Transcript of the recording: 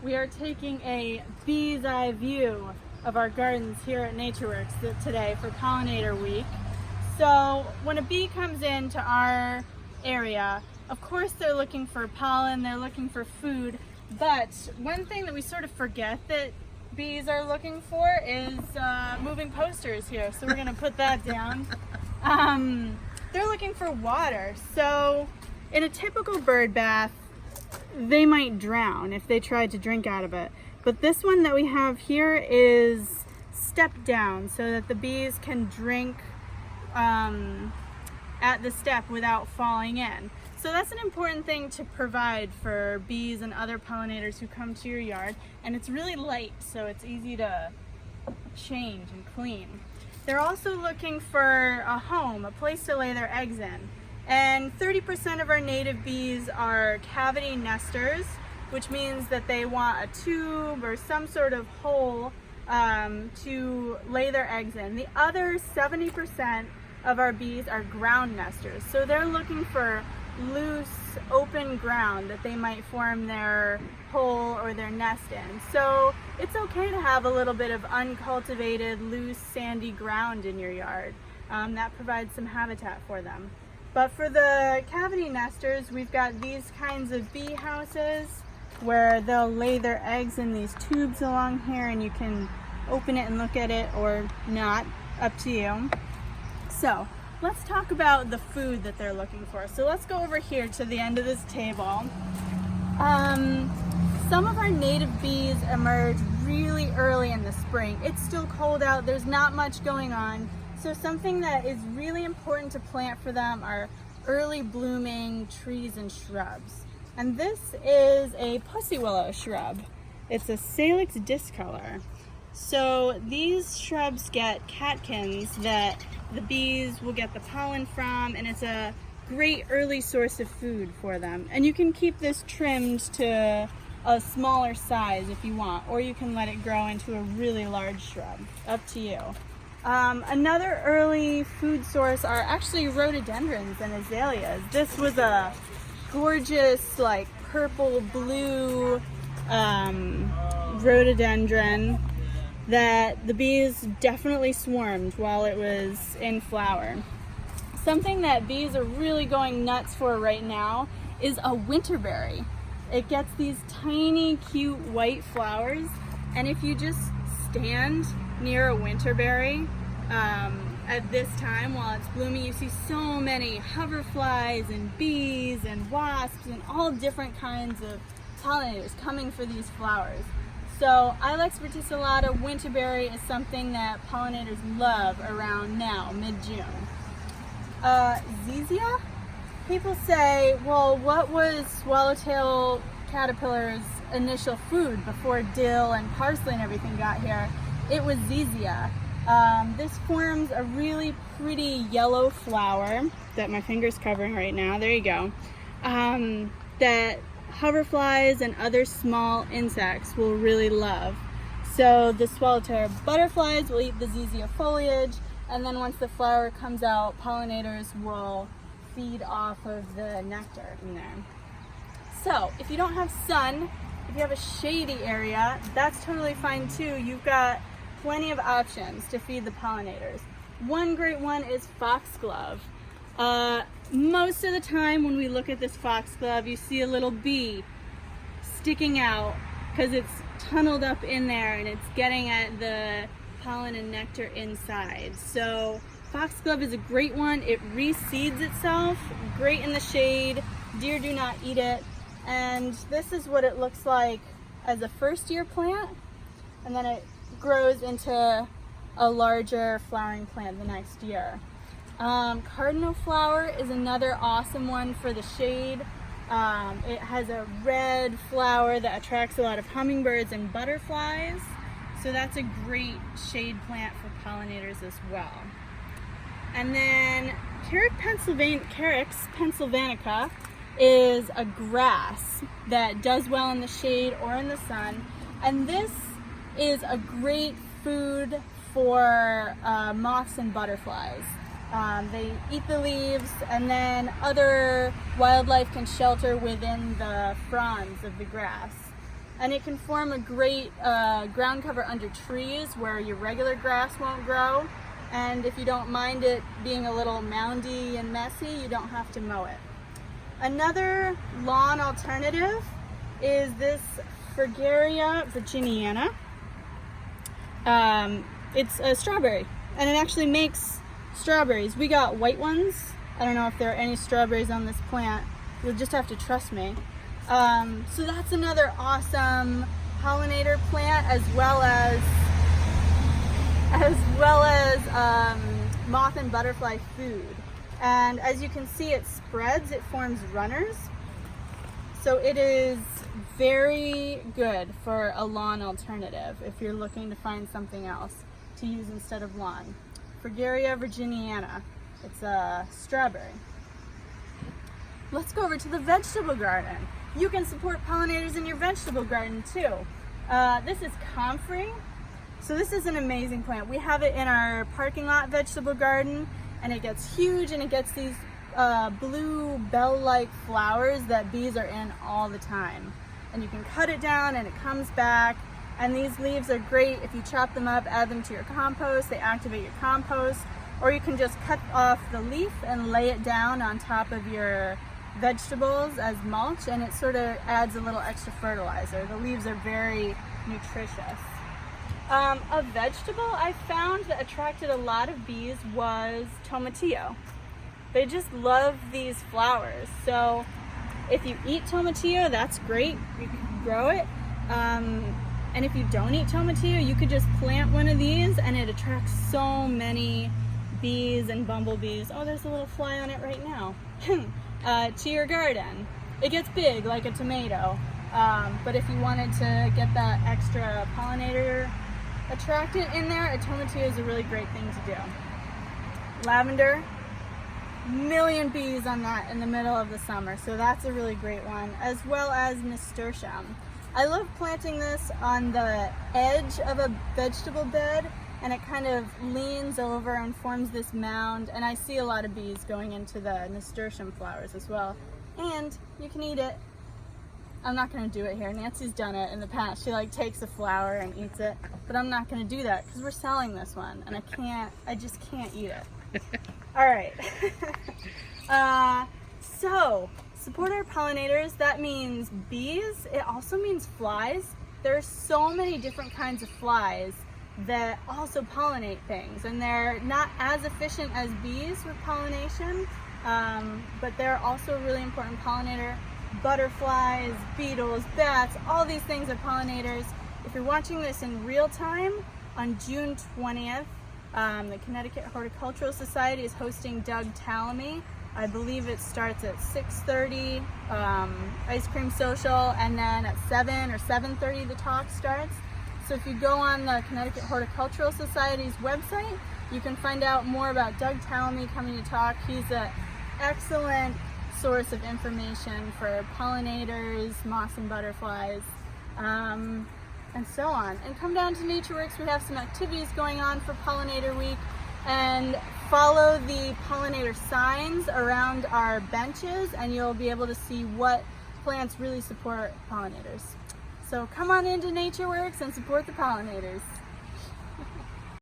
We are taking a bee's eye view of our gardens here at Natureworks today for Pollinator Week. So when a bee comes into our area, of course they're looking for pollen, they're looking for food, but one thing that we sort of forget that bees are looking for is moving posters here. So we're gonna put that down. They're looking for water. So in a typical bird bath, they might drown if they tried to drink out of it. But this one that we have here is stepped down so that the bees can drink at the step without falling in. So that's an important thing to provide for bees and other pollinators who come to your yard. And it's really light, so it's easy to change and clean. They're also looking for a home, a place to lay their eggs in. And 30% of our native bees are cavity nesters, which means that they want a tube or some sort of hole to lay their eggs in. The other 70% of our bees are ground nesters. So they're looking for loose, open ground that they might form their hole or their nest in. So it's okay to have a little bit of uncultivated, loose, sandy ground in your yard. That provides some habitat for them. But for the cavity nesters, we've got these kinds of bee houses where they'll lay their eggs in these tubes along here, and you can open it and look at it or not, up to you. So let's talk about the food that they're looking for. So let's go over here to the end of this table. Some of our native bees emerge really early in the spring. It's still cold out, there's not much going on. So something that is really important to plant for them are early blooming trees and shrubs. And this is a pussy willow shrub. It's a Salix discolor. So these shrubs get catkins that the bees will get the pollen from, and it's a great early source of food for them. And you can keep this trimmed to a smaller size if you want, or you can let it grow into a really large shrub, up to you. Another early food source are actually rhododendrons and azaleas. This was a gorgeous, like purple blue rhododendron that the bees definitely swarmed while it was in flower. Something that bees are really going nuts for right now is a winterberry. It gets these tiny, cute white flowers, and if you just stand near a winterberry at this time while it's blooming, you see so many hoverflies and bees and wasps and all different kinds of pollinators coming for these flowers. So Ilex verticillata winterberry is something that pollinators love around now, mid-June. Zizia? People say, well, what was swallowtail caterpillar's initial food before dill and parsley and everything got here? It was Zizia. This forms a really pretty yellow flower that my finger's covering right now. There you go. That hoverflies and other small insects will really love. So the swallowtail butterflies will eat the Zizia foliage, and then once the flower comes out, pollinators will feed off of the nectar in there. So if you don't have sun, if you have a shady area, that's totally fine too. You've got plenty of options to feed the pollinators. One great one is foxglove. Most of the time when we look at this foxglove, you see a little bee sticking out because it's tunneled up in there and it's getting at the pollen and nectar inside. So foxglove is a great one. It reseeds itself, great in the shade. Deer do not eat it. And this is what it looks like as a first year plant, and then it grows into a larger flowering plant the next year. Cardinal flower is another awesome one for the shade. It has a red flower that attracts a lot of hummingbirds and butterflies, so that's a great shade plant for pollinators as well. And then Carex pennsylvanica is a grass that does well in the shade or in the sun, and this is a great food for moths and butterflies. They eat the leaves, and then other wildlife can shelter within the fronds of the grass. and it can form a great ground cover under trees where your regular grass won't grow. And if you don't mind it being a little moundy and messy, you don't have to mow it. Another lawn alternative is this Fragaria virginiana. It's a strawberry, and it actually makes strawberries. We got white ones. I don't know if there are any strawberries on this plant. You'll just have to trust me. So that's another awesome pollinator plant, as well as moth and butterfly food. And as you can see, it spreads, it forms runners. So it is very good for a lawn alternative if you're looking to find something else to use instead of lawn. Fragaria virginiana, it's a strawberry. Let's go over to the vegetable garden. You can support pollinators in your vegetable garden too. This is comfrey. So this is an amazing plant. We have it in our parking lot vegetable garden, and it gets huge, and it gets these blue bell-like flowers that bees are in all the time. And you can cut it down and it comes back, and these leaves are great if you chop them up, add them to your compost. They activate your compost, or you can just cut off the leaf and lay it down on top of your vegetables as mulch, and it sort of adds a little extra fertilizer. The leaves are very nutritious. A vegetable I found that attracted a lot of bees was tomatillo. They just love these flowers. So if you eat tomatillo, that's great. You can grow it. And if you don't eat tomatillo, you could just plant one of these, and it attracts so many bees and bumblebees. Oh, there's a little fly on it right now. To your garden. It gets big like a tomato. But if you wanted to get that extra pollinator attractant in there, a tomatillo is a really great thing to do. Lavender, million bees on that in the middle of the summer, so that's a really great one, as well as nasturtium. I love planting this on the edge of a vegetable bed, and it kind of leans over and forms this mound, and I see a lot of bees going into the nasturtium flowers as well. And you can eat it. I'm not going to do it here. Nancy's done it in the past. She takes a flower and eats it, but I'm not going to do that because we're selling this one, and I just can't eat it. All right. So support our pollinators. That means bees. It also means flies. There are so many different kinds of flies that also pollinate things, and they're not as efficient as bees with pollination, but they're also a really important pollinator. Butterflies, beetles, bats, all these things are pollinators. If you're watching this in real time, on June 20th, the Connecticut Horticultural Society is hosting Doug Tallamy. I believe it starts at 6:30, ice cream social, and then at 7 or 7:30 the talk starts. So if you go on the Connecticut Horticultural Society's website, you can find out more about Doug Tallamy coming to talk. He's an excellent source of information for pollinators, moths and butterflies, and so on. And come down to Natureworks. We have some activities going on for Pollinator Week, and follow the pollinator signs around our benches, and you'll be able to see what plants really support pollinators. So come on into Natureworks and support the pollinators.